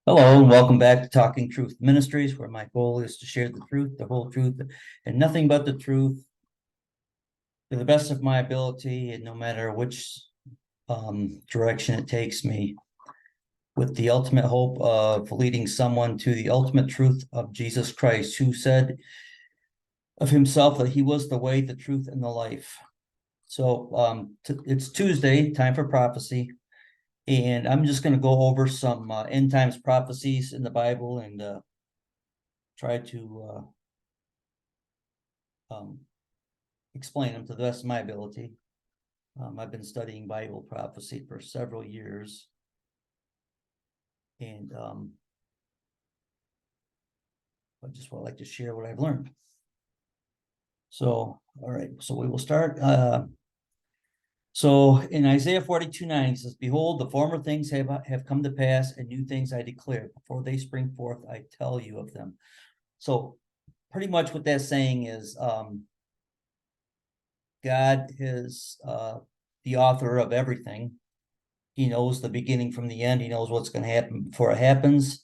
Hello, and welcome back to Talking Truth Ministries, where my goal is to share the truth, the whole truth, and nothing but the truth to the best of my ability, and no matter which direction it takes me, with the ultimate hope of leading someone to the ultimate truth of Jesus Christ, who said of himself that he was the way, the truth, and the life. So it's Tuesday, time for prophecy. And I'm just going to go over some end times prophecies in the Bible and try to explain them to the best of my ability. I've been studying Bible prophecy for several years, and I just would like to share what I've learned. So, all right, so we will start. So in Isaiah 42:9, he says, "Behold, the former things have come to pass, and new things I declare. Before they spring forth, I tell you of them." So pretty much what that's saying is God is the author of everything. He knows the beginning from the end. He knows what's going to happen before it happens.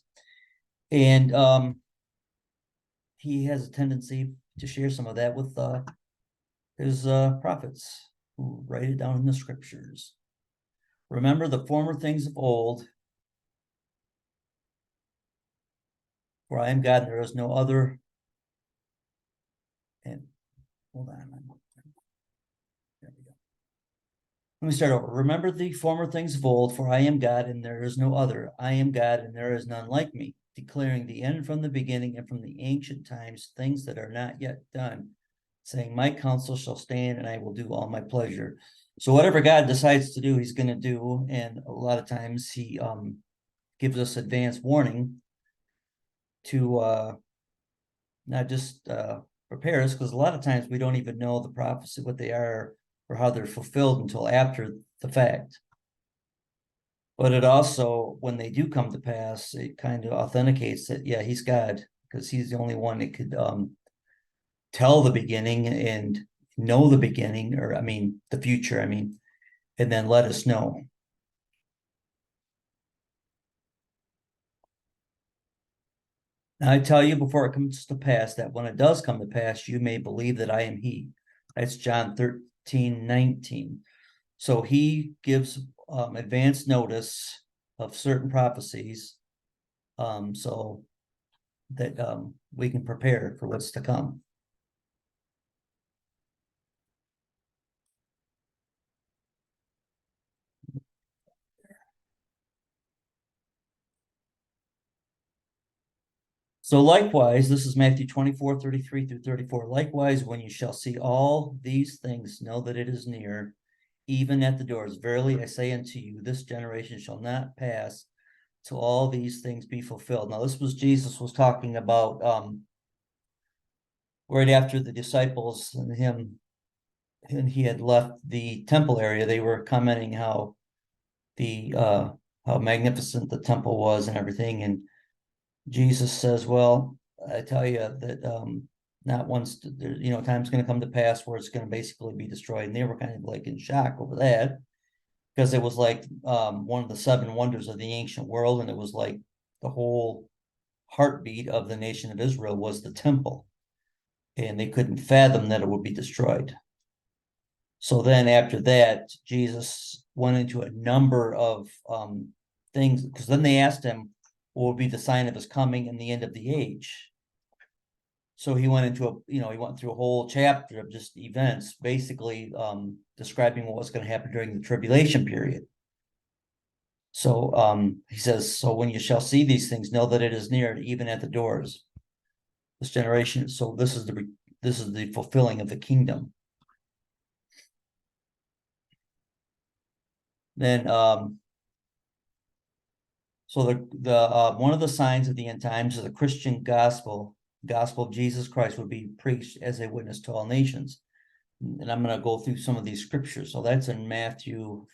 And he has a tendency to share some of that with his prophets who write it down in the scriptures. "Remember the former things of old, for I am God and there is no other." And hold on. There we go. Let me start over. "Remember the former things of old, for I am God and there is no other. I am God and there is none like me, declaring the end from the beginning and from the ancient times, things that are not yet done, saying, my counsel shall stand and I will do all my pleasure." So whatever God decides to do, he's going to do. And a lot of times he gives us advance warning to not just prepare us, because a lot of times we don't even know the prophecy, what they are or how they're fulfilled until after the fact. But it also, when they do come to pass, it kind of authenticates that, yeah, he's God, because he's the only one that could tell the beginning and know the beginning, or I mean, the future, and then let us know. "Now I tell you before it comes to pass, that when it does come to pass, you may believe that I am he." That's John 13:19. So he gives advance notice of certain prophecies, so that we can prepare for what's to come. "So likewise," this is Matthew 24:33-34. "Likewise, when you shall see all these things, know that it is near, even at the doors. Verily I say unto you, this generation shall not pass till all these things be fulfilled." Now, this was Jesus was talking about right after the disciples and him, and he had left the temple area. They were commenting how magnificent the temple was and everything. And Jesus says, "Well, I tell you that not once, time's going to come to pass where it's going to basically be destroyed." And they were kind of like in shock over that, because it was like one of the seven wonders of the ancient world, and it was like the whole heartbeat of the nation of Israel was the temple, and they couldn't fathom that it would be destroyed. So then after that, Jesus went into a number of things, because then they asked him what would be the sign of his coming and the end of the age. So he went into he went through a whole chapter of just events, basically describing what was going to happen during the tribulation period. So he says, "So when you shall see these things, know that it is near, even at the doors, this generation." So this is the fulfilling of the kingdom. Then so the one of the signs of the end times is the Christian gospel of Jesus Christ would be preached as a witness to all nations. And I'm going to go through some of these scriptures. So that's in Matthew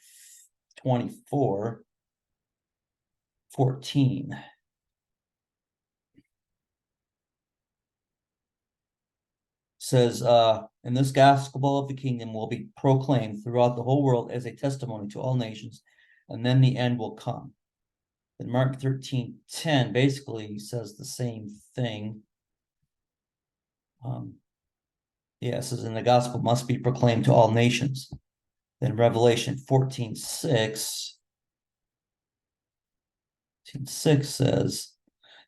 24:14. Says, "And this gospel of the kingdom will be proclaimed throughout the whole world as a testimony to all nations, and then the end will come." Then Mark 13:10 basically says the same thing. Yeah, it says, and the gospel must be proclaimed to all nations. Then Revelation 14:6 says,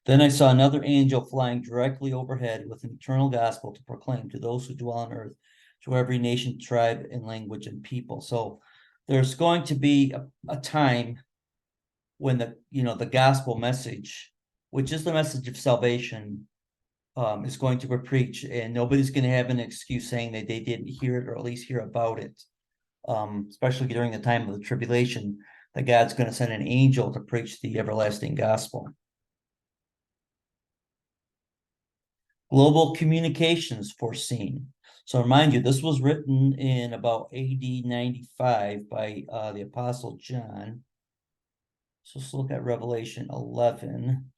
then I saw another angel flying directly overhead with an eternal gospel to proclaim to those who dwell on earth, to every nation, tribe, and language and people. So there's going to be a time when the gospel message, which is the message of salvation, is going to be preached, and nobody's going to have an excuse saying that they didn't hear it or at least hear about it. Especially during the time of the tribulation, that God's going to send an angel to preach the everlasting gospel. Global communications foreseen. So remind you, this was written in about AD 95 by the Apostle John. So let's look at Revelation 11,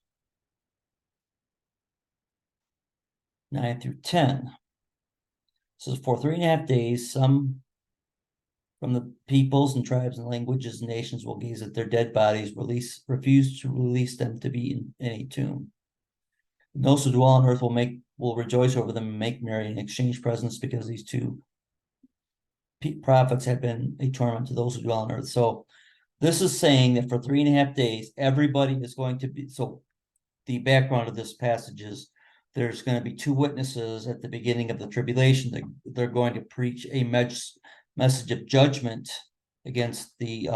9 through 10. So for 3.5 days, some from the peoples and tribes and languages and nations will gaze at their dead bodies, refuse to release them to be in a tomb. Those who dwell on earth will rejoice over them and make merry and exchange presents, because these two prophets have been a torment to those who dwell on earth. So this is saying that for 3.5 days, everybody is going to be. So the background of this passage is there's going to be two witnesses at the beginning of the tribulation. They're going to preach a message of judgment against the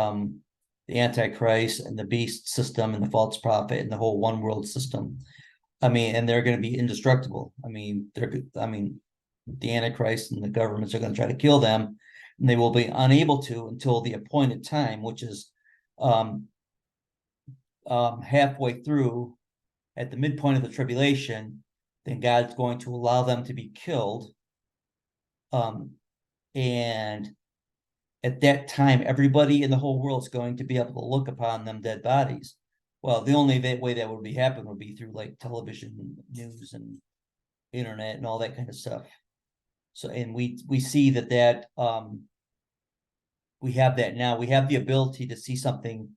Antichrist and the beast system and the false prophet and the whole one world system. I mean, and they're going to be indestructible. I mean, the Antichrist and the governments are going to try to kill them, and they will be unable to until the appointed time, which is halfway through, at the midpoint of the tribulation. Then God's going to allow them to be killed. And at that time, everybody in the whole world is going to be able to look upon them dead bodies. Well, the only way that would be happening would be through like television news and internet and all that kind of stuff. So, and we see that we have that now. We have the ability to see something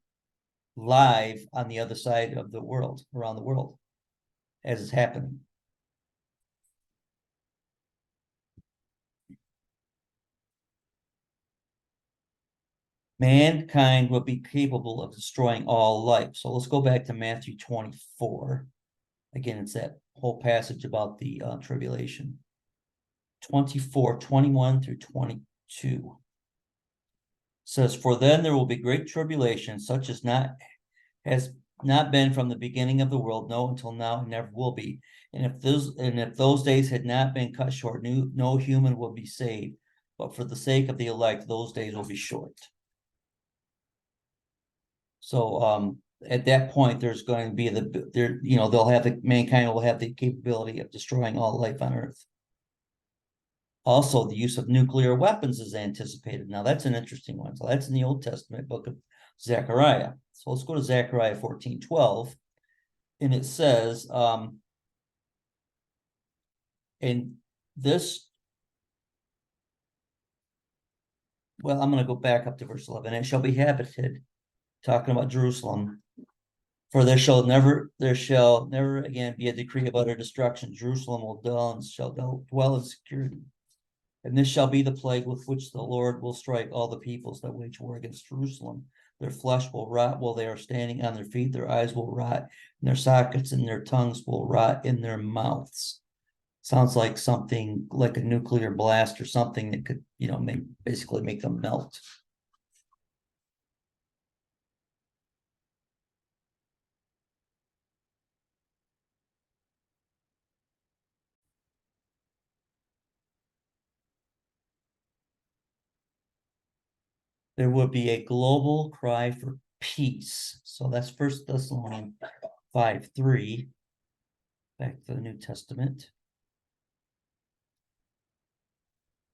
live on the other side of the world, around the world, as it's happening. Mankind will be capable of destroying all life. So let's go back to Matthew 24. Again, it's that whole passage about the tribulation. 24, 21 through 22 says, for then there will be great tribulation, such as has not been from the beginning of the world, no, until now, and never will be. And if those days had not been cut short, no human will be saved. But for the sake of the elect, those days will be short. So at that point, there's going to be mankind will have the capability of destroying all life on Earth. Also, the use of nuclear weapons is anticipated. Now, that's an interesting one. So that's in the Old Testament book of Zechariah. So let's go to Zechariah 14:12. And it says, and this, well, I'm going to go back up to verse 11. It shall be habited, talking about Jerusalem. For there shall never again be a decree of utter destruction. Jerusalem shall dwell in security. And this shall be the plague with which the Lord will strike all the peoples that wage war against Jerusalem. Their flesh will rot while they are standing on their feet. Their eyes will rot in their sockets, and their tongues will rot in their mouths. Sounds like something like a nuclear blast or something that could, basically make them melt. There would be a global cry for peace. So that's 1 Thessalonians 5:3. Back to the New Testament.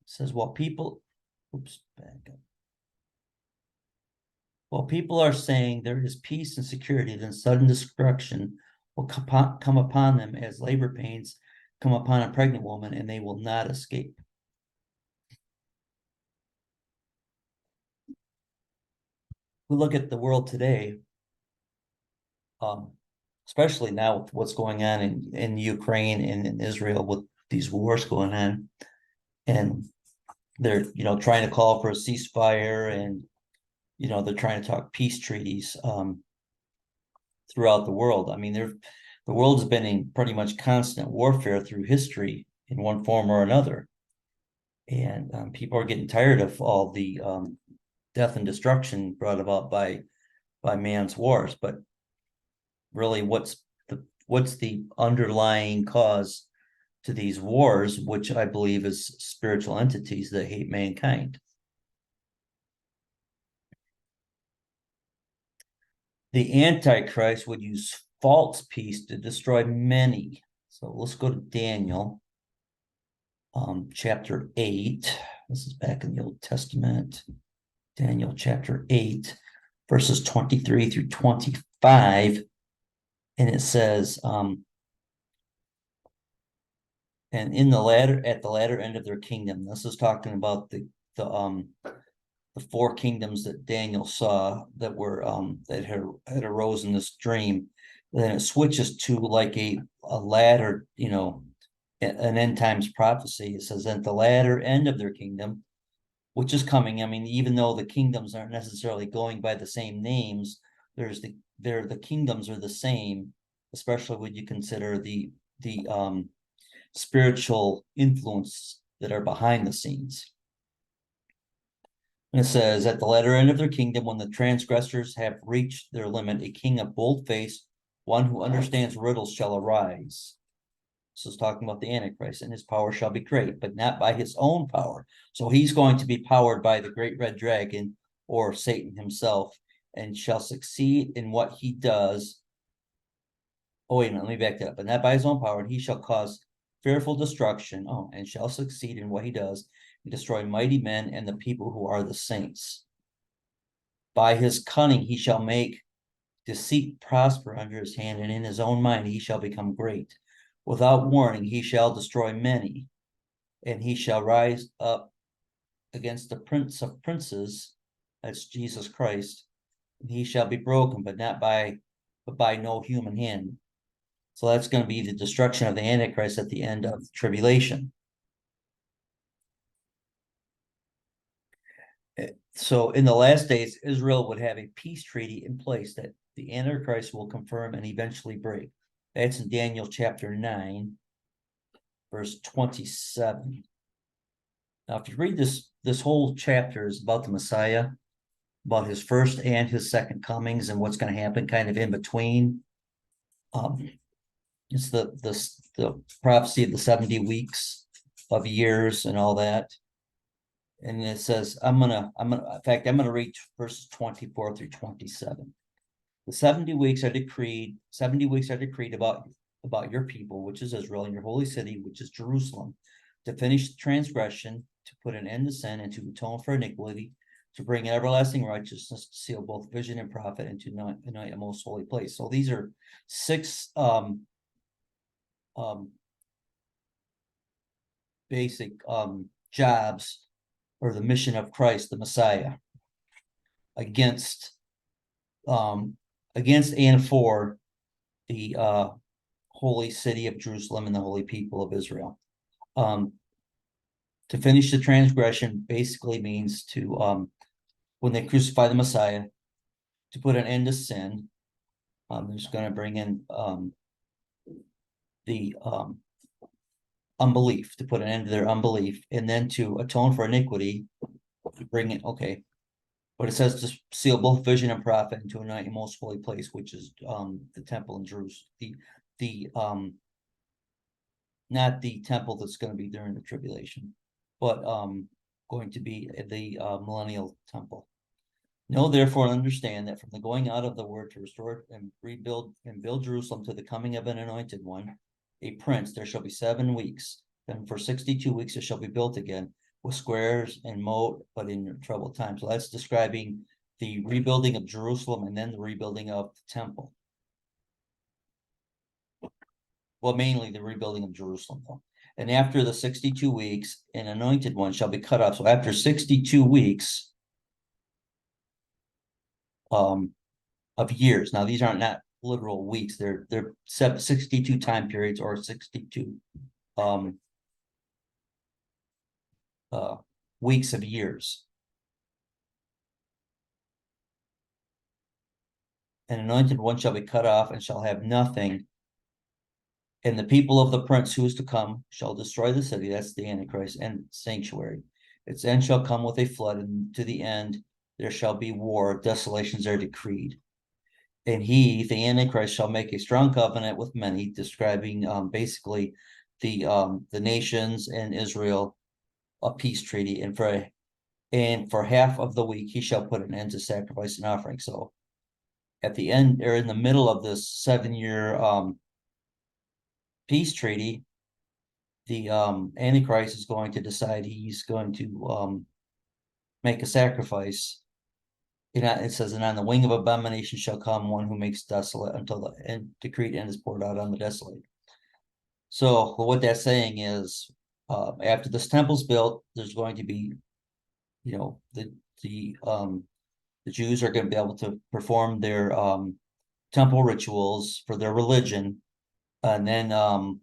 It says, while people are saying there is peace and security, then sudden destruction will come upon them as labor pains come upon a pregnant woman, and they will not escape. We look at the world today. especially now with what's going on in Ukraine and in Israel with these wars going on. And they're, trying to call for a ceasefire, and, they're trying to talk peace treaties throughout the world. I mean, the world has been in pretty much constant warfare through history in one form or another. And people are getting tired of all the death and destruction brought about by man's wars. But really, what's the underlying cause to these wars, which I believe is spiritual entities that hate mankind? The Antichrist would use false peace to destroy many. So let's go to Daniel, chapter 8. This is back in the Old Testament. Daniel chapter 8, verses 23 through 25. And it says, and at the latter end of their kingdom. This is talking about the four kingdoms that Daniel saw that were that had arose in this dream. Then it switches to like a ladder, an end times prophecy. It says at the latter end of their kingdom, which is coming. I mean, even though the kingdoms aren't necessarily going by the same names, the kingdoms are the same, especially when you consider the spiritual influence that are behind the scenes. And it says, at the latter end of their kingdom, when the transgressors have reached their limit, a king of bold face, one who understands riddles, shall arise. This is talking about the Antichrist, and his power shall be great, but not by his own power. So he's going to be powered by the great red dragon, or Satan himself, and shall succeed in what he does. Oh, wait a minute, let me back that up. But not by his own power, and he shall cause fearful destruction, and shall succeed in what he does, and destroy mighty men and the people who are the saints. By his cunning he shall make deceit prosper under his hand, and in his own mind he shall become great. Without warning he shall destroy many, and he shall rise up against the prince of princes, that's Jesus Christ, and he shall be broken, but by no human hand. So that's going to be the destruction of the Antichrist at the end of the tribulation. So in the last days, Israel would have a peace treaty in place that the Antichrist will confirm and eventually break. That's in Daniel chapter 9, verse 27. Now, if you read this whole chapter is about the Messiah, about his first and his second comings and what's going to happen kind of in between. It's the prophecy of the 70 weeks of years and all that. And it says, I'm gonna read verses 24 through 27. The 70 weeks are decreed about your people, which is Israel, and your holy city, which is Jerusalem, to finish transgression, to put an end to sin, and to atone for iniquity, to bring everlasting righteousness, to seal both vision and prophet, and to anoint a most holy place. So these are six basic jobs, or the mission of Christ, the Messiah, against and for the holy city of Jerusalem and the holy people of Israel. To finish the transgression basically means to, when they crucify the Messiah, to put an end to sin. There's going to bring in the unbelief, to put an end to their unbelief, and then to atone for iniquity, to bring it, okay. But it says to seal both vision and prophet, and to anoint a most holy place, which is the temple in Jerusalem. The not the temple that's going to be during the tribulation, but going to be the millennial temple. Know therefore and understand that from the going out of the word to restore and rebuild and build Jerusalem to the coming of an anointed one, a prince, there shall be 7 weeks. Then for 62 weeks it shall be built again, with squares and moat, but in troubled times. So that's describing the rebuilding of Jerusalem and then the rebuilding of the temple. Well, mainly the rebuilding of Jerusalem, though. And after the 62 weeks, an anointed one shall be cut off. So after 62 weeks of years, now these aren't not literal weeks. They're 62 time periods or 62 um uh weeks of years. An anointed one shall be cut off and shall have nothing. And the people of the prince who is to come shall destroy the city. That's the Antichrist and sanctuary. Its end shall come with a flood, and to the end there shall be war. Desolations are decreed. And he, the Antichrist, shall make a strong covenant with many, describing basically the nations and Israel, a peace treaty. And for half of the week he shall put an end to sacrifice and offering. So at the end or in the middle of this 7 year peace treaty, the Antichrist is going to decide he's going to make a sacrifice. It says, and on the wing of abomination shall come one who makes desolate until the end decreed end is poured out on the desolate. So what that's saying is, after this temple's built, there's going to be, you know, the Jews are going to be able to perform their temple rituals for their religion, and then of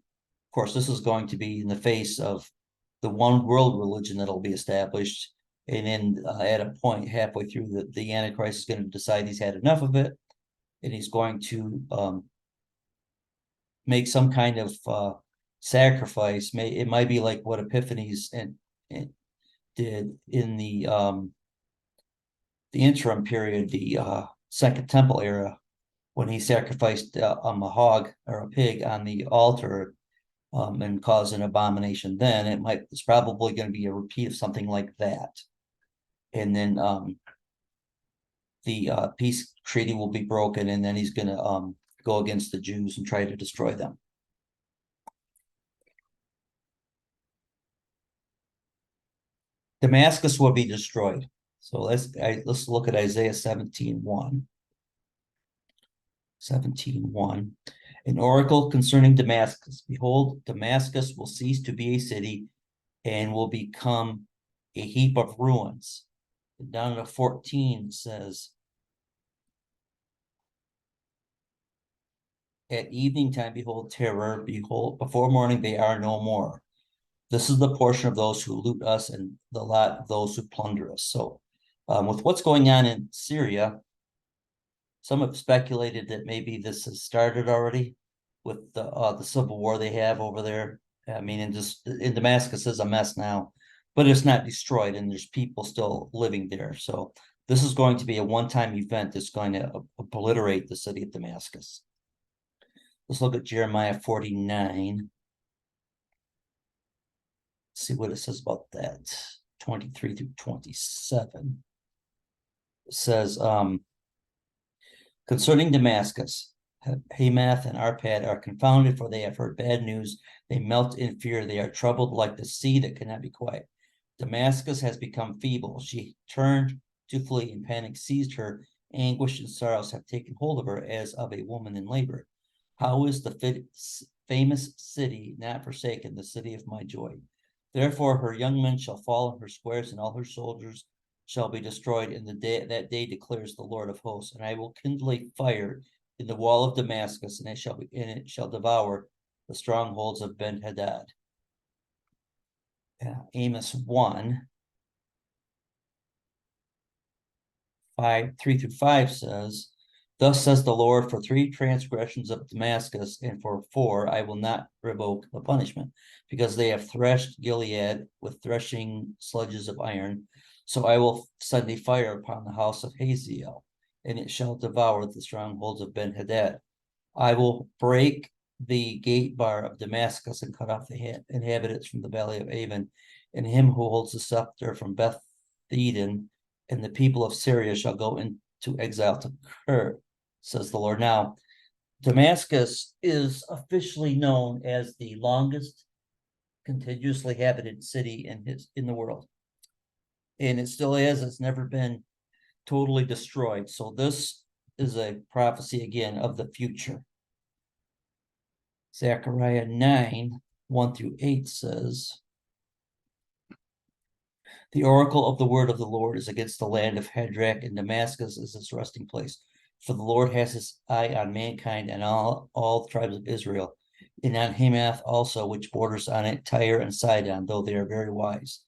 course this is going to be in the face of the one world religion that'll be established. And then at a point halfway through, the Antichrist is going to decide he's had enough of it, and he's going to make some kind of sacrifice. It might be like what Epiphanes and did in the interim period, the Second Temple era, when he sacrificed a hog or a pig on the altar and caused an abomination. Then it's probably going to be a repeat of something like that. And then the peace treaty will be broken, and then he's going to go against the Jews and try to destroy them. Damascus will be destroyed. So let's look at Isaiah 17:1. 17:1. An oracle concerning Damascus. Behold, Damascus will cease to be a city and will become a heap of ruins. And down to 14 says, at evening time, behold terror, behold, before morning they are no more. This is the portion of those who loot us and the lot of those who plunder us. So with what's going on in Syria, some have speculated that maybe this has started already with the civil war they have over there. I mean, in Damascus is a mess now, but it's not destroyed, and there's people still living there. So this is going to be a one-time event that's going to obliterate the city of Damascus. Let's look at Jeremiah 49. See what it says about that. 23 through 27. It says, concerning Damascus, Hamath and Arpad are confounded, for they have heard bad news. They melt in fear. They are troubled like the sea that cannot be quiet. Damascus has become feeble. She turned to flee, and panic seized her. Anguish and sorrows have taken hold of her as of a woman in labor. How is the famous city not forsaken, the city of my joy? Therefore her young men shall fall in her squares, and all her soldiers shall be destroyed in that day, declares the Lord of hosts. And I will kindle a fire in the wall of Damascus, and it shall devour the strongholds of Ben-Hadad. Amos 1, 3 through 5 says, thus says the Lord, for 3 transgressions of Damascus, and for 4 I will not revoke the punishment, because they have threshed Gilead with threshing sledges of iron. So I will send a fire upon the house of Hazael, and it shall devour the strongholds of Ben-Hadad. I will break the gate bar of Damascus and cut off the inhabitants from the valley of Avon, and him who holds the scepter from Beth Eden, and the people of Syria shall go into exile to Kir, says the Lord. Now, Damascus is officially known as the longest continuously inhabited city in the world. And it still is. It's never been totally destroyed. So this is a prophecy again of the future. Zechariah 9, 1 through 8 says, the oracle of the word of the Lord is against the land of Hadrach, and Damascus is its resting place. For the Lord has his eye on mankind and all the tribes of Israel, and on Hamath also, which borders on it, Tyre and Sidon, though they are very wise.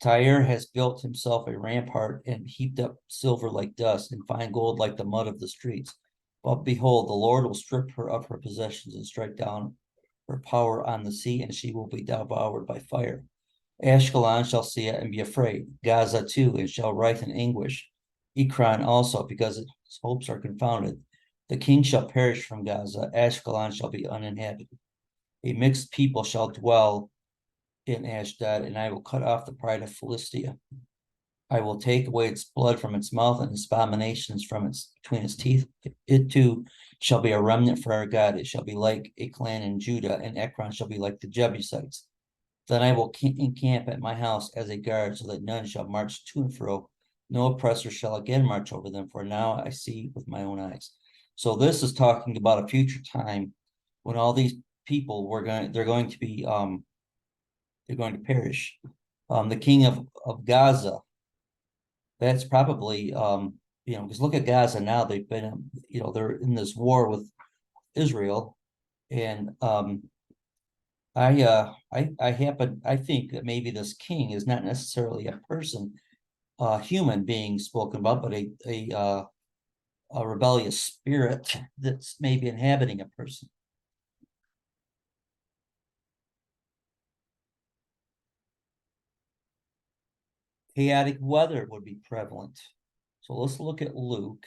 Tyre has built himself a rampart and heaped up silver like dust and fine gold like the mud of the streets. But behold, the Lord will strip her of her possessions and strike down her power on the sea, and she will be devoured by fire. Ashkelon shall see it and be afraid, Gaza too, and shall writhe in anguish. Ekron also, because its hopes are confounded. The king shall perish from Gaza, Ashkelon shall be uninhabited. A mixed people shall dwell in Ashdod, and I will cut off the pride of Philistia. I will take away its blood from its mouth and its abominations from its between its teeth. It too shall be a remnant for our God. It shall be like a clan in Judah, and Ekron shall be like the Jebusites. Then I will encamp at my house as a guard, so that none shall march to and fro. No oppressor shall again march over them, for now I see with my own eyes. So this is talking about a future time when all these people they're going to be they're going to perish. The king of Gaza, that's probably because look at Gaza now. They've been they're in this war with Israel, and I think that maybe this king is not necessarily a person, a human being spoken about, but a rebellious spirit that's maybe inhabiting a person. Chaotic weather would be prevalent. So let's look at Luke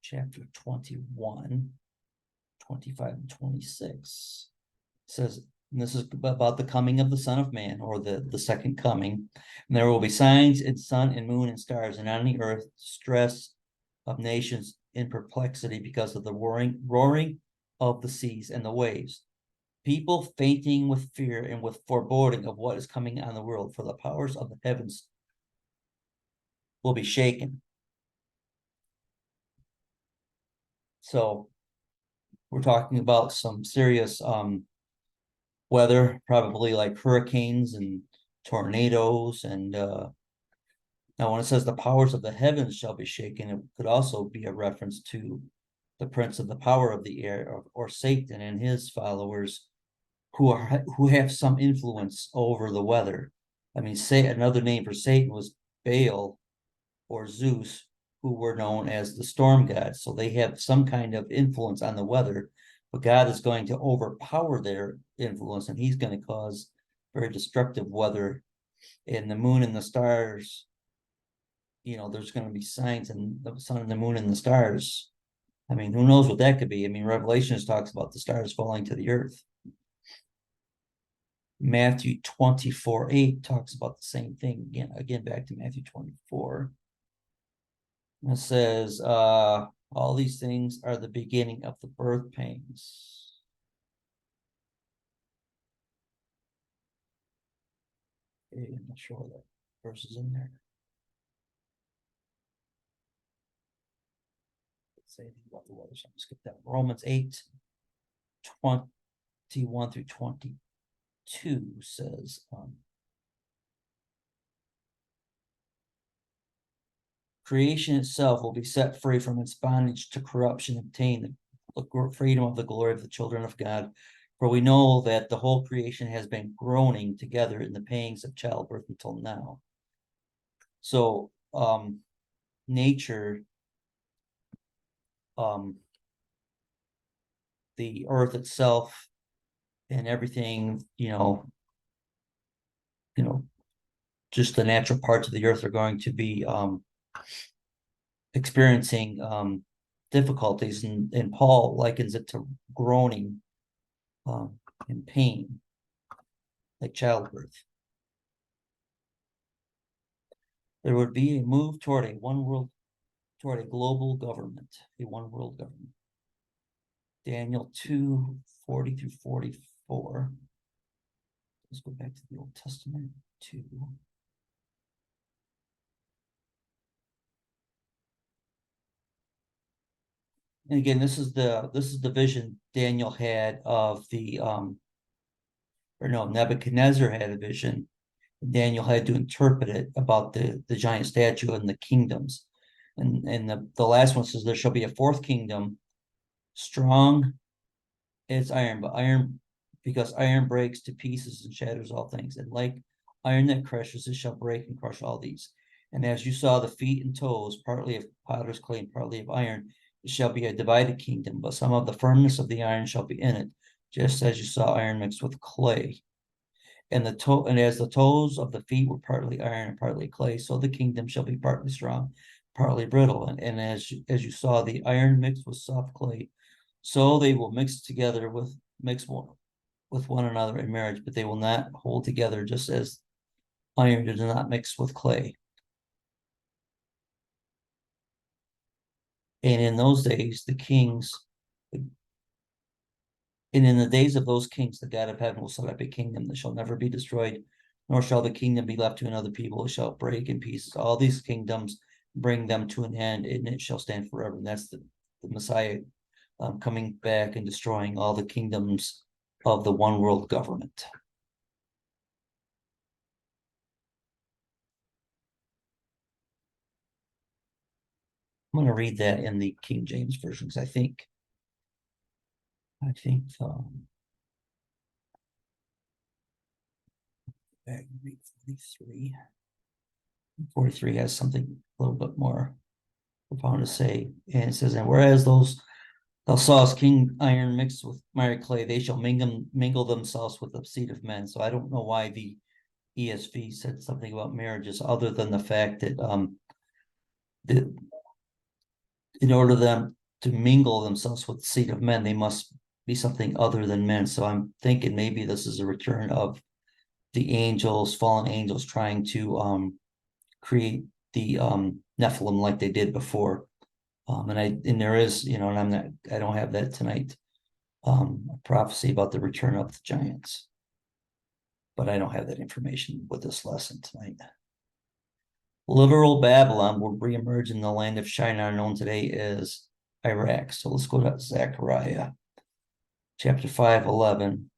chapter 21, 25 and 26. It says, and this is about the coming of the Son of Man, or the second coming. And there will be signs in sun and moon and stars, and on the earth stress of nations in perplexity because of the roaring of the seas and the waves. People fainting with fear and with foreboding of what is coming on the world, for the powers of the heavens will be shaken. So we're talking about some serious weather, probably like hurricanes and tornadoes. And now when it says the powers of the heavens shall be shaken, it could also be a reference to the prince of the power of the air, or Satan and his followers who have some influence over the weather. I mean, say another name for Satan was Baal or Zeus, who were known as the storm gods. So they have some kind of influence on the weather, but God is going to overpower their influence, and he's going to cause very destructive weather. And the moon and the stars, there's going to be signs in the sun and the moon and the stars. I mean, who knows what that could be? I mean, Revelations talks about the stars falling to the earth. Matthew 24:8 talks about the same thing. Again, back to Matthew 24. It says, all these things are the beginning of the birth pains. Okay, I'm not sure that verse is in there. Let's say anything about the weather, so I'm skip that. Romans 8:21 through 22 says, creation itself will be set free from its bondage to corruption, obtain the freedom of the glory of the children of God. For we know that the whole creation has been groaning together in the pangs of childbirth until now. So nature, the earth itself and everything, just the natural parts of the earth are going to be experiencing difficulties, and Paul likens it to groaning and pain, like childbirth. There would be a move toward a global government, a one world government. Daniel 2:40 through 44. Let's go back to the Old Testament 2. And again, this is the vision Daniel had of Nebuchadnezzar had a vision, Daniel had to interpret it about the giant statue and the kingdoms. And the last one says there shall be a fourth kingdom, strong, it's iron, but iron, because iron breaks to pieces and shatters all things. And like iron that crushes, it shall break and crush all these. And as you saw the feet and toes, partly of potter's clay and partly of iron, it shall be a divided kingdom, but some of the firmness of the iron shall be in it, just as you saw iron mixed with clay. And as the toes of the feet were partly iron and partly clay, so the kingdom shall be partly strong, partly brittle. And as you saw the iron mixed with soft clay, so they will mix with one another in marriage, but they will not hold together, just as iron does not mix with clay. And in those days, and in the days of those kings, the God of heaven will set up a kingdom that shall never be destroyed, nor shall the kingdom be left to another people. It shall break in pieces all these kingdoms, bring them to an end, and it shall stand forever. And that's the Messiah coming back and destroying all the kingdoms of the one world government. I'm going to read that in the King James version because back read 43. 43 has something a little bit more profound to say. And it says, and whereas thou sawest king iron mixed with miry clay, they shall mingle themselves with the seed of men. So I don't know why the ESV said something about marriages other than the fact that in order them to mingle themselves with the seed of men, they must be something other than men. So I'm thinking maybe this is a return of the angels, fallen angels, trying to create the Nephilim like they did before. And there is, and I don't have that tonight. A prophecy about the return of the giants, but I don't have that information with this lesson tonight. Literal Babylon will reemerge in the land of Shinar, known today as Iraq. So let's go to Zechariah chapter 5:11.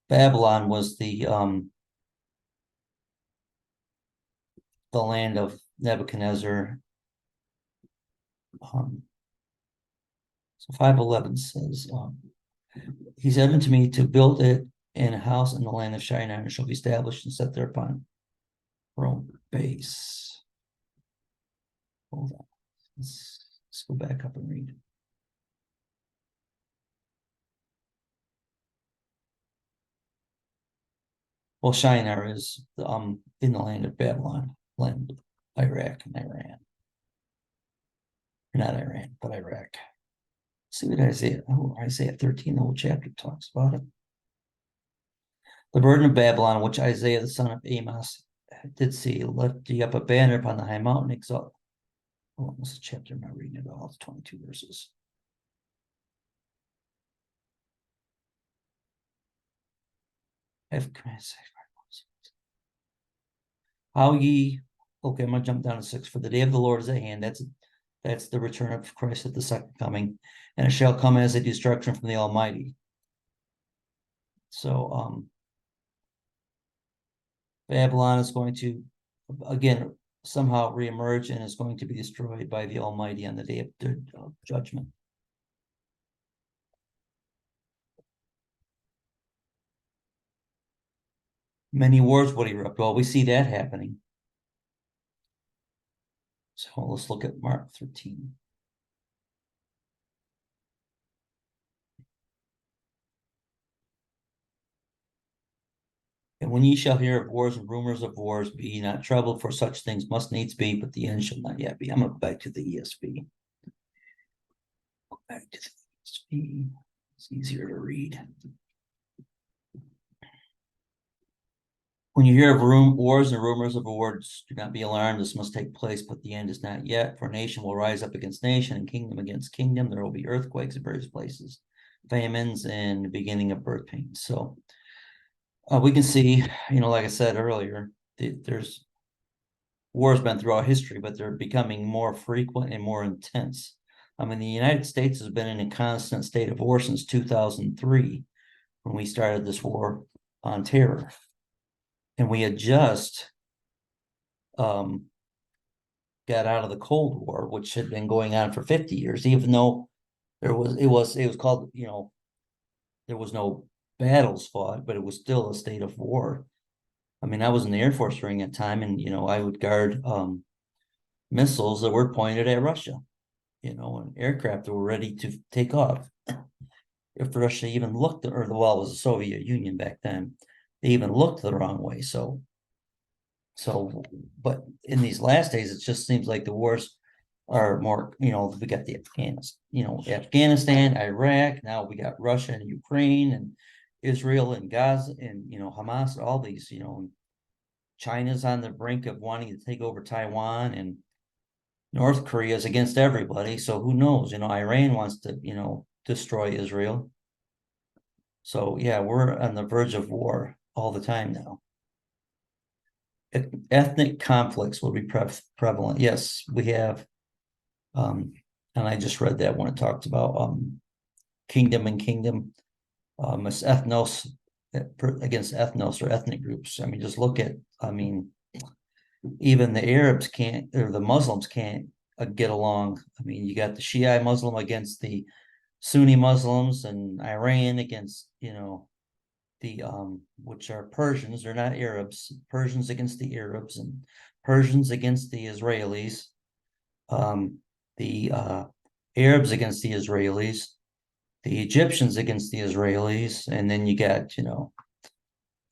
Babylon was the land of Nebuchadnezzar. So 5:11 says, he said unto me to build it in a house in the land of Shinar, and it shall be established and set thereupon Rome base. Hold on. Let's go back up and read. Well, Shinar is in the land of Babylon, land of Iraq and Iran. Not Iran, but Iraq. See what Isaiah 13, the whole chapter talks about it. The burden of Babylon, which Isaiah the son of Amos did see, lift ye up a banner upon the high mountain, exalt. Oh, this is a chapter, I'm not reading it all, it's 22 verses. How ye, okay, I'm gonna jump down to 6. For the day of the Lord is at hand. That's the return of Christ at the second coming, and it shall come as a destruction from the Almighty. So Babylon is going to again somehow reemerge and is going to be destroyed by the Almighty on the day of judgment. Many wars would erupt. Well, we see that happening. So let's look at Mark 13. And when ye shall hear of wars and rumors of wars, be ye not troubled, for such things must needs be, but the end shall not yet be. I'm going to go back to the ESV. Go back to the ESV. It's easier to read. When you hear of wars and rumors of wars, do not be alarmed. This must take place, but the end is not yet. For nation will rise up against nation and kingdom against kingdom. There will be earthquakes in various places, famines, and the beginning of birth pains. So we can see, like I said earlier, there's wars been throughout history, but they're becoming more frequent and more intense. I mean, the United States has been in a constant state of war since 2003 when we started this war on terror. and we had just got out of the Cold War, which had been going on for 50 years, even though it was called, there was no battles fought, but it was still a state of war. I mean, I was in the Air Force during that time, and I would guard missiles that were pointed at Russia, and aircraft that were ready to take off. If Russia even looked, or the wall was the Soviet Union back then, they even looked the wrong way. So, but in these last days, it just seems like the wars are more, we got the Afghanistan, Iraq, now we got Russia and Ukraine and Israel and Gaza and, Hamas, all these, China's on the brink of wanting to take over Taiwan, and North Korea is against everybody. So who knows? Iran wants to, destroy Israel. So yeah, we're on the verge of war all the time now. Ethnic conflicts will be prevalent. Yes, we have. And I just read that when it talked about kingdom and kingdom. It's ethnos against ethnos or ethnic groups. I mean, just look at, even the Arabs can't, or the Muslims can't get along. I mean, you got the Shia Muslim against the Sunni Muslims, and Iran against, the which are Persians, they're not Arabs, Persians against the Arabs, and Persians against the Israelis, the Arabs against the Israelis, the Egyptians against the Israelis, and then you got,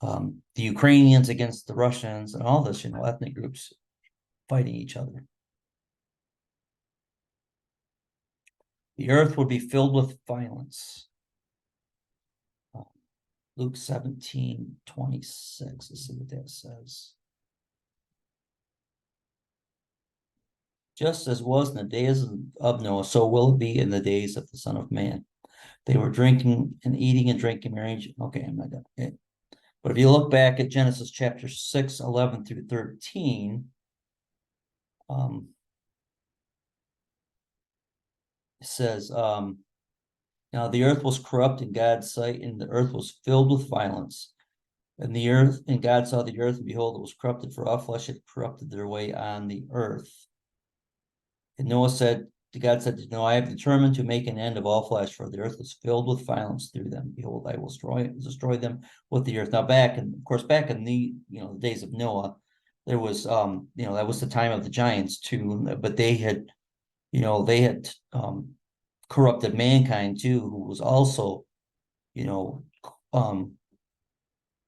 the Ukrainians against the Russians, and all this, ethnic groups fighting each other. The earth would be filled with violence. Luke 17:26. Let's see what that says. Just as was in the days of Noah, so will it be in the days of the Son of Man. They were drinking and eating and drinking marriage. Okay, I'm not done. Okay. But if you look back at Genesis chapter 6, 11 through 13, it says, now the earth was corrupt in God's sight, and the earth was filled with violence. And God saw the earth, and behold, it was corrupted, for all flesh had corrupted their way on the earth. And God said to Noah, I have determined to make an end of all flesh, for the earth is filled with violence through them. Behold, I will destroy them with the earth. Now back in the the days of Noah, there was that was the time of the giants too, but they had corrupted mankind too, who was also,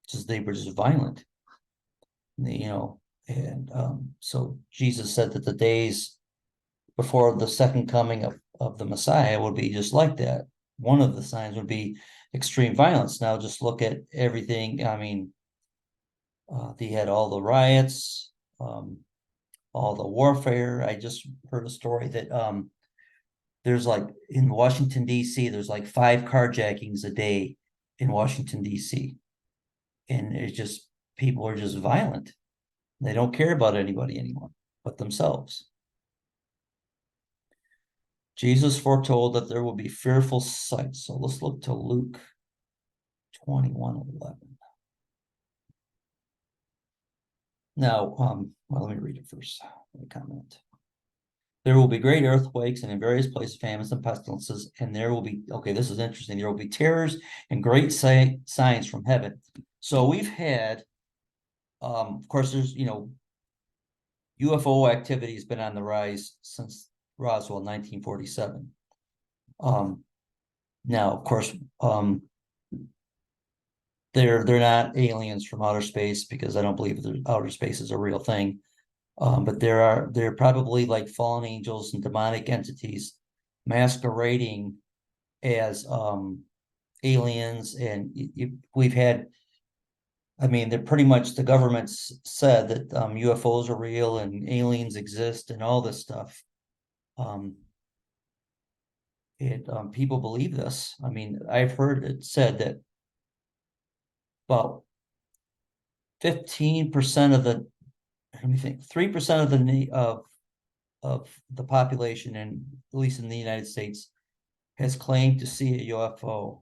just they were just violent. And so Jesus said that the days before the second coming of the Messiah would be just like that. One of the signs would be extreme violence. Now just look at everything. I mean, they had all the riots, all the warfare. I just heard a story that there's like in Washington, D.C., there's like 5 carjackings a day in Washington, D.C. And it's just, people are just violent. They don't care about anybody anymore but themselves. Jesus foretold that there will be fearful sights. So let's look to Luke 21:11. Now, well, let me read it first. Let me comment. There will be great earthquakes, and in various places famines and pestilences, and there will be, okay, this is interesting, there will be terrors and great signs from heaven. So we've had, of course, there's, UFO activity has been on the rise since Roswell, 1947. Now, of course, they're not aliens from outer space, because I don't believe that outer space is a real thing. But they're probably like fallen angels and demonic entities masquerading as aliens, and we've had. I mean, they're pretty much, the government's said that UFOs are real and aliens exist and all this stuff. People believe this. I mean, I've heard it said that about 15% of the, let me think, 3% of the population, and at least in the United States, has claimed to see a UFO.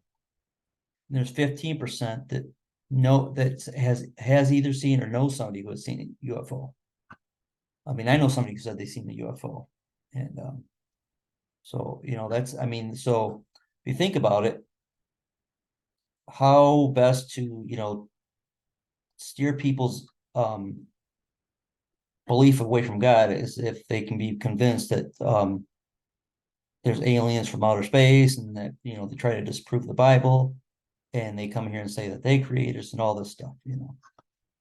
And there's 15% that has either seen or knows somebody who has seen a UFO. I mean, I know somebody who said they've seen a UFO, and so that's, I mean, so if you think about it, how best to steer people's belief away from God is if they can be convinced that there's aliens from outer space, and that they try to disprove the Bible, and they come here and say that they create us and all this stuff.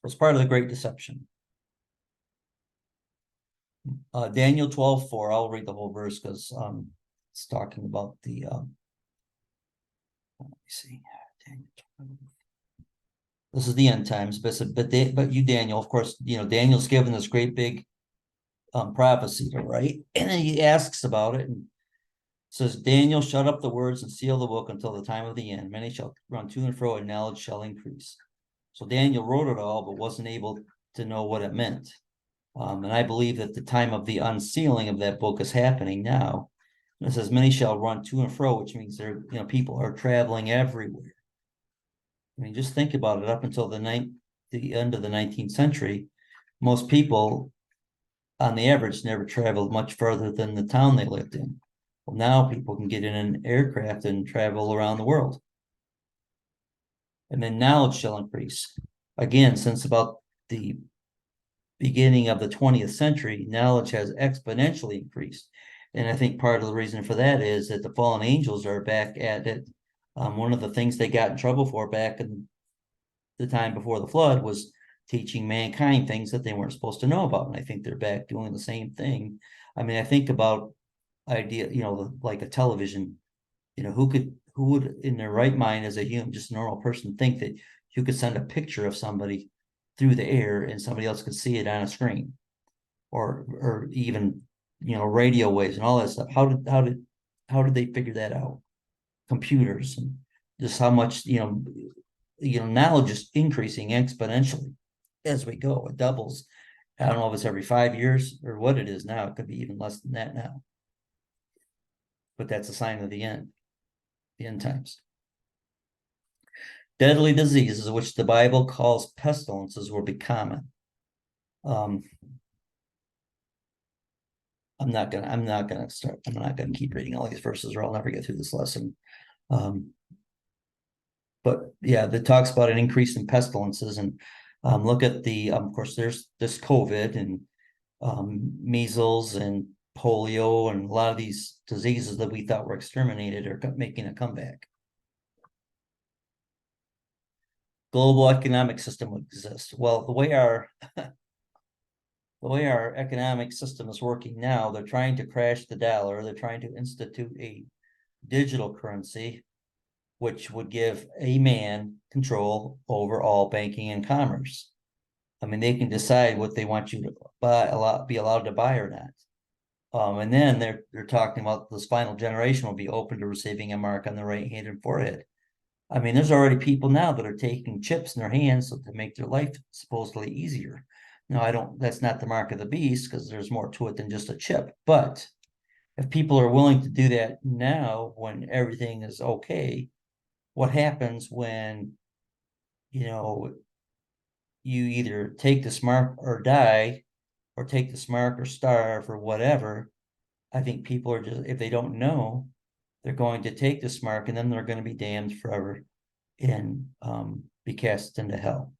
It's part of the Great Deception. Daniel 12:4. I'll read the whole verse because it's talking about the let me see. Daniel 12. This is the end times, but you, Daniel, of course, Daniel's given this great big prophecy to write, and then he asks about it and says, Daniel, shut up the words and seal the book until the time of the end. Many shall run to and fro, and knowledge shall increase. So Daniel wrote it all, but wasn't able to know what it meant. And I believe that the time of the unsealing of that book is happening now. It says, many shall run to and fro, which means people are traveling everywhere. I mean, just think about it. Up until the end of the 19th century, most people, on the average, never traveled much further than the town they lived in. Well, now people can get in an aircraft and travel around the world. And then knowledge shall increase. Again, since about the beginning of the 20th century, knowledge has exponentially increased. And I think part of the reason for that is that the fallen angels are back at it. One of the things they got in trouble for back in the time before the flood was teaching mankind things that they weren't supposed to know about. And I think they're back doing the same thing. I mean, I think about like a television, who would in their right mind as a human, just a normal person, think that you could send a picture of somebody through the air and somebody else could see it on a screen, or even radio waves and all that stuff. How did they figure that out? Computers, and just how much knowledge is increasing exponentially as we go. It doubles. I don't know if it's every 5 years or what it is now. It could be even less than that now. But that's a sign of the end times. Deadly diseases, which the Bible calls pestilences, will be common. I'm not gonna keep reading all these verses, or I'll never get through this lesson. But yeah, that talks about an increase in pestilences, and look at of course, there's this COVID and measles and polio, and a lot of these diseases that we thought were exterminated are making a comeback. Global economic system would exist. Well, the way our economic system is working now, they're trying to crash the dollar. They're trying to institute a digital currency, which would give a man control over all banking and commerce. I mean, they can decide what they want you to be allowed to buy or not. And then they're talking about this final generation will be open to receiving a mark on the right hand and forehead. I mean, there's already people now that are taking chips in their hands to make their life supposedly easier. Now, that's not the mark of the beast, because there's more to it than just a chip. But if people are willing to do that now when everything is okay, what happens when, you either take this mark or die, or take this mark or starve or whatever? I think people are just, if they don't know, they're going to take this mark, and then they're going to be damned forever and be cast into hell.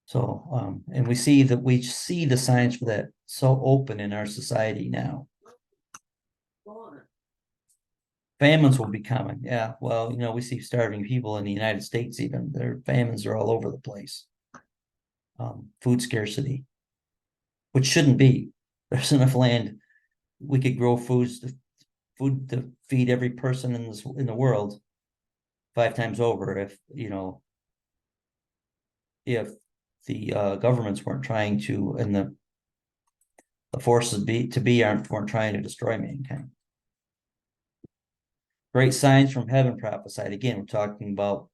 So, and we see the signs for that so open in our society now. Famines will be coming. Yeah, well, we see starving people in the United States, even. Their famines are all over the place. Food scarcity, which shouldn't be. There's enough land. We could grow food to feed every person in the world 5 times over if the governments weren't trying to, and the forces weren't trying to destroy mankind. Great signs from heaven prophesied. Again, we're talking about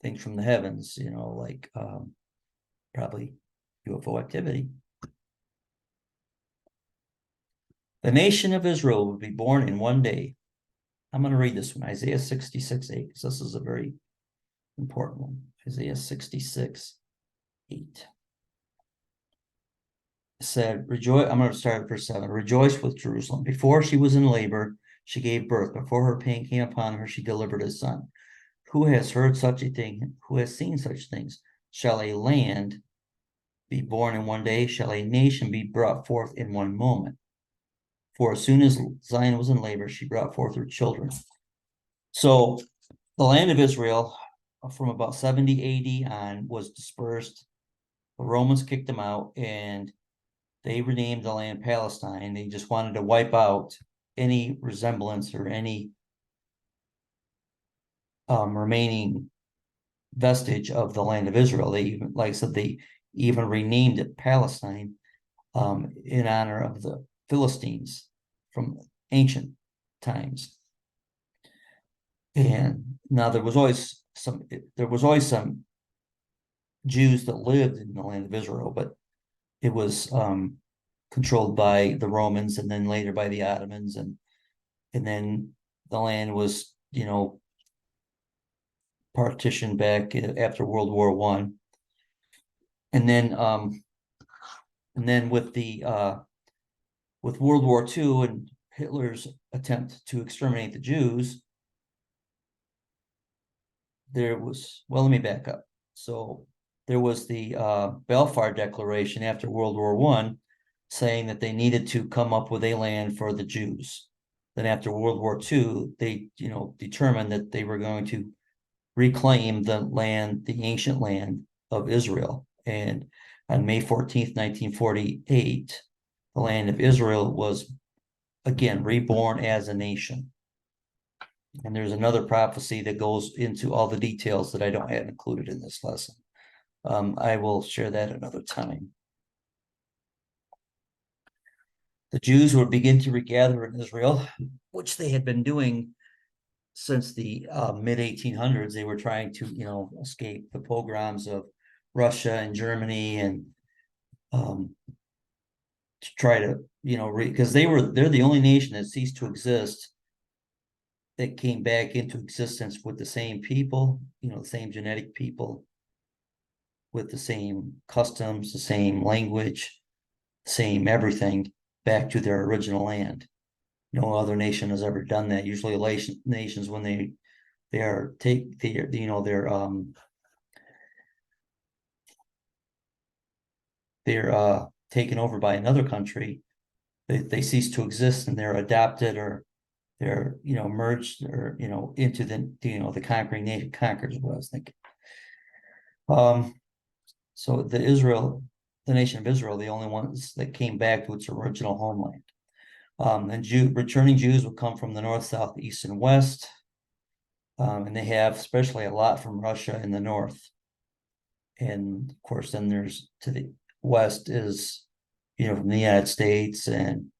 things from the heavens, like probably UFO activity. The nation of Israel would be born in one day. I'm going to read this one, Isaiah 66:8, because this is a very important one. Isaiah 66:8 said, rejoice. I'm going to start at verse 7. Rejoice with Jerusalem. Before she was in labor, she gave birth. Before her pain came upon her, she delivered a son. Who has heard such a thing? Who has seen such things? Shall a land be born in one day? Shall a nation be brought forth in one moment? For as soon as Zion was in labor, she brought forth her children. So the land of Israel, from about 70 AD on, was dispersed. The Romans kicked them out, and they renamed the land Palestine. They just wanted to wipe out any resemblance or any remaining vestige of the land of Israel. They even, like I said, they even renamed it Palestine in honor of the Philistines from ancient times. And now there was always some Jews that lived in the land of Israel, but it was controlled by the Romans and then later by the Ottomans, and then the land was, partitioned back after World War One. And then with with World War II and Hitler's attempt to exterminate the Jews, there was, well, let me back up. So there was the Balfour Declaration after World War One, saying that they needed to come up with a land for the Jews. Then after World War II, they, determined that they were going to reclaim the land, the ancient land of Israel. And on May 14th, 1948, the land of Israel was again reborn as a nation. And there's another prophecy that goes into all the details that I don't have included in this lesson. I will share that another time. The Jews would begin to regather in Israel, which they had been doing since the mid 1800s. They were trying to, escape the pogroms of Russia and Germany, and to try to, because they're the only nation that ceased to exist that came back into existence with the same people, the same genetic people, with the same customs, the same language, same everything, back to their original land. No other nation has ever done that. Usually nations, when they're taken over by another country, they cease to exist and they're adopted, or they're merged, or into the conquering nation. Conquers what I was thinking. So the nation of Israel, the only ones that came back to its original homeland. And returning Jews would come from the north, south, east, and west. And they have especially a lot from Russia in the north. And of course, then there's to the west is, from the United States, and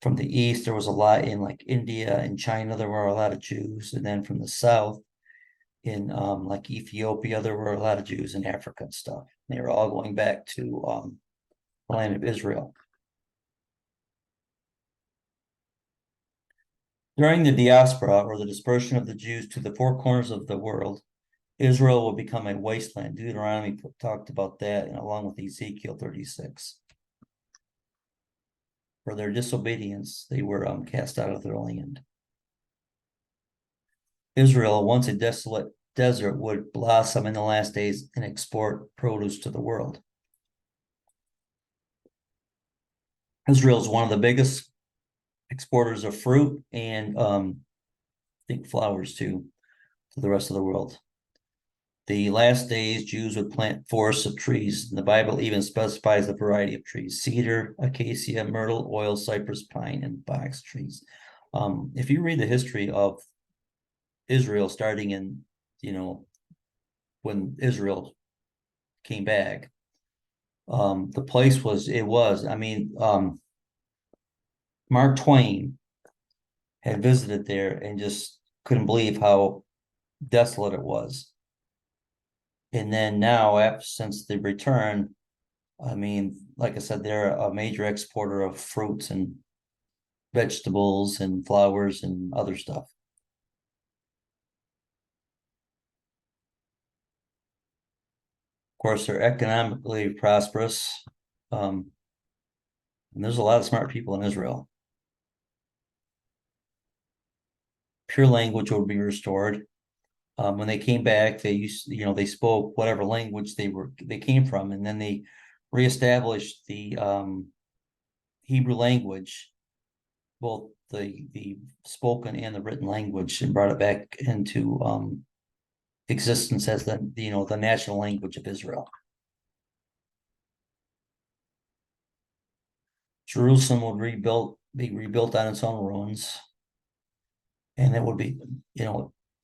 from the east, there was a lot in like India and China. There were a lot of Jews. And then from the south, in like Ethiopia, there were a lot of Jews in Africa and stuff. They were all going back to the land of Israel. During the diaspora, or the dispersion of the Jews to the four corners of the world, Israel will become a wasteland. Deuteronomy talked about that, and along with Ezekiel 36. For their disobedience, they were cast out of their land. Israel, once a desolate desert, would blossom in the last days and export produce to the world. Israel is one of the biggest exporters of fruit and I think flowers too, to the rest of the world. The last days, Jews would plant forests of trees. The Bible even specifies the variety of trees: cedar, acacia, myrtle, oil, cypress, pine, and box trees. If you read the history of Israel, starting in, when Israel came back, the place Mark Twain had visited there and just couldn't believe how desolate it was. And then now, since the return, like I said, they're a major exporter of fruits and vegetables and flowers and other stuff. course, they're economically prosperous. And there's a lot of smart people in Israel. Pure language will be restored. When they came back, they spoke whatever language they came from, and then they reestablished the Hebrew language, both the spoken and the written language, and brought it back into existence as the national language of Israel. Jerusalem would be rebuilt on its own ruins, and it would be,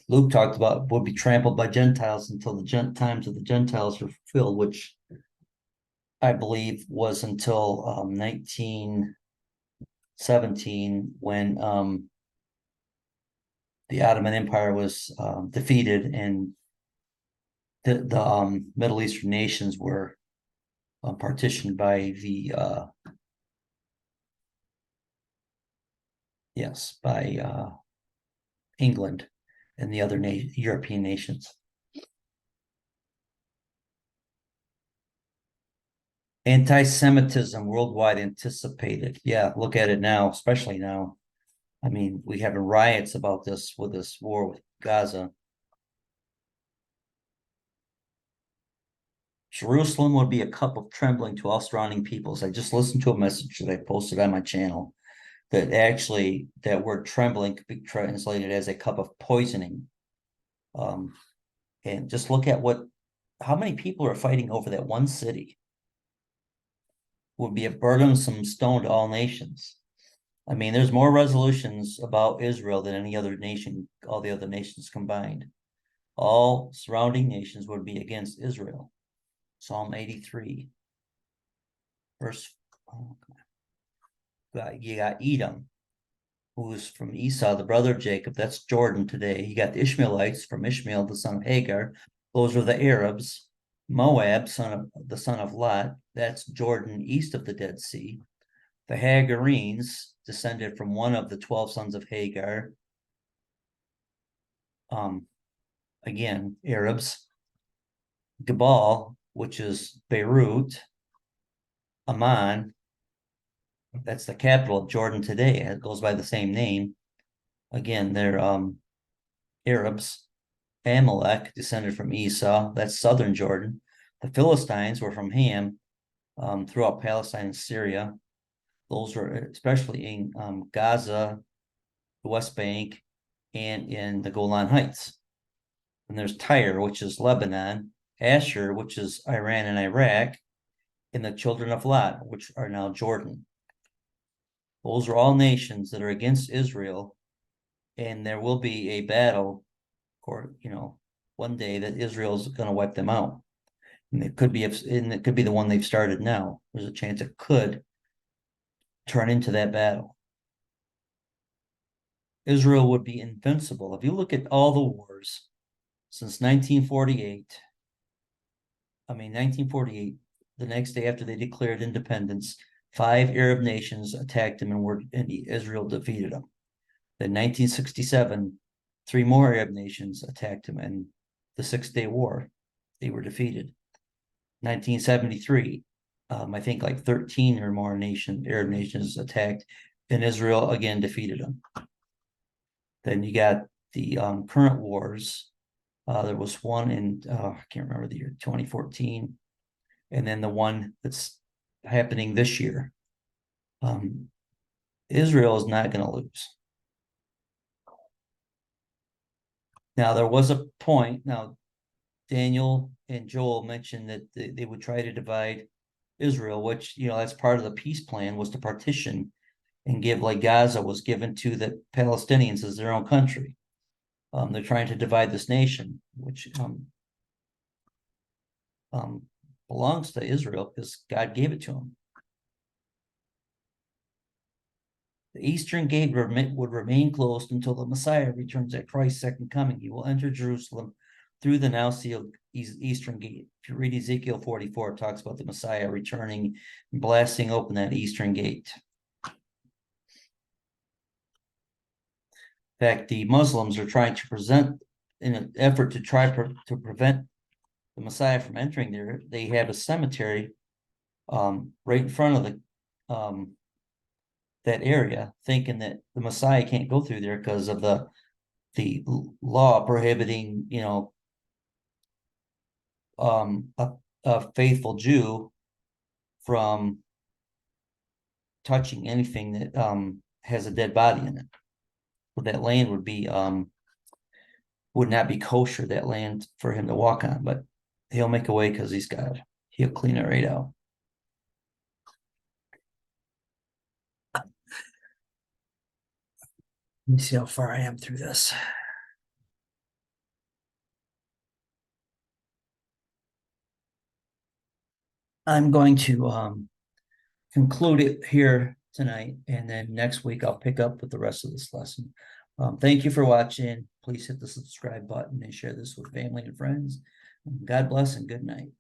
Luke talked about would be trampled by Gentiles until the times of the Gentiles are fulfilled, which I believe was until 1917 when the Ottoman Empire was defeated and the Middle Eastern nations were partitioned by England and the other European nations. Anti-Semitism worldwide anticipated. Yeah, look at it now, especially now. I mean, we have riots about this with this war with Gaza. Jerusalem would be a cup of trembling to all surrounding peoples. I just listened to a message that I posted on my channel that actually that word trembling could be translated as a cup of poisoning. And just look at how many people are fighting over that one city. Would be a burdensome stone to all nations. I mean, there's more resolutions about Israel than any other nation, all the other nations combined. All surrounding nations would be against Israel. Psalm 83, verse. You got Edom, who's from Esau, the brother of Jacob. That's Jordan today. You got the Ishmaelites from Ishmael, the son of Hagar. Those are the Arabs. Moab, the son of Lot. That's Jordan east of the Dead Sea. The Hagarenes descended from one of the 12 sons of Hagar. Again, Arabs. Gebal, which is Beirut. Amman, that's the capital of Jordan today. It goes by the same name. Again, they're Arabs. Amalek descended from Esau. That's southern Jordan. The Philistines were from Ham throughout Palestine and Syria. Those were especially in Gaza, the West Bank, and in the Golan Heights. And there's Tyre, which is Lebanon, Asher, which is Iran and Iraq, and the children of Lot, which are now Jordan. Those are all nations that are against Israel, and there will be a battle, or one day that Israel's going to wipe them out. And it could be the one they've started now. There's a chance it could turn into that battle. Israel would be invincible. If you look at all the wars since 1948, 1948, the next day after they declared independence, 5 Arab nations attacked them and Israel defeated them. Then 1967, 3 more Arab nations attacked them, and the 6-Day War, they were defeated. 1973, I think like 13 or more Arab nations attacked, and Israel again defeated them. Then you got the current wars. There was one in I can't remember the year, 2014, and then the one that's happening this year. Israel is not going to lose. Now there was a point. Now Daniel and Joel mentioned that they would try to divide Israel, which that's part of the peace plan, was to partition and give, like Gaza was given to the Palestinians as their own country. They're trying to divide this nation, which belongs to Israel because God gave it to them. The eastern gate would remain closed until the Messiah returns at Christ's second coming. He will enter Jerusalem through the now sealed eastern gate. If you read Ezekiel 44, it talks about the Messiah returning and blasting open that eastern gate. In fact, the Muslims are trying to present, in an effort to try to prevent the Messiah from entering there, they have a cemetery right in front of the that area, thinking that the Messiah can't go through there because of the law prohibiting, a faithful Jew from touching anything that has a dead body in it. So that land would not be kosher, that land for him to walk on, but he'll make a way because he's God. He'll clean it right out. Let me see how far I am through this. I'm going to conclude it here tonight, and then next week I'll pick up with the rest of this lesson. Thank you for watching. Please hit the subscribe button and share this with family and friends. God bless and good night.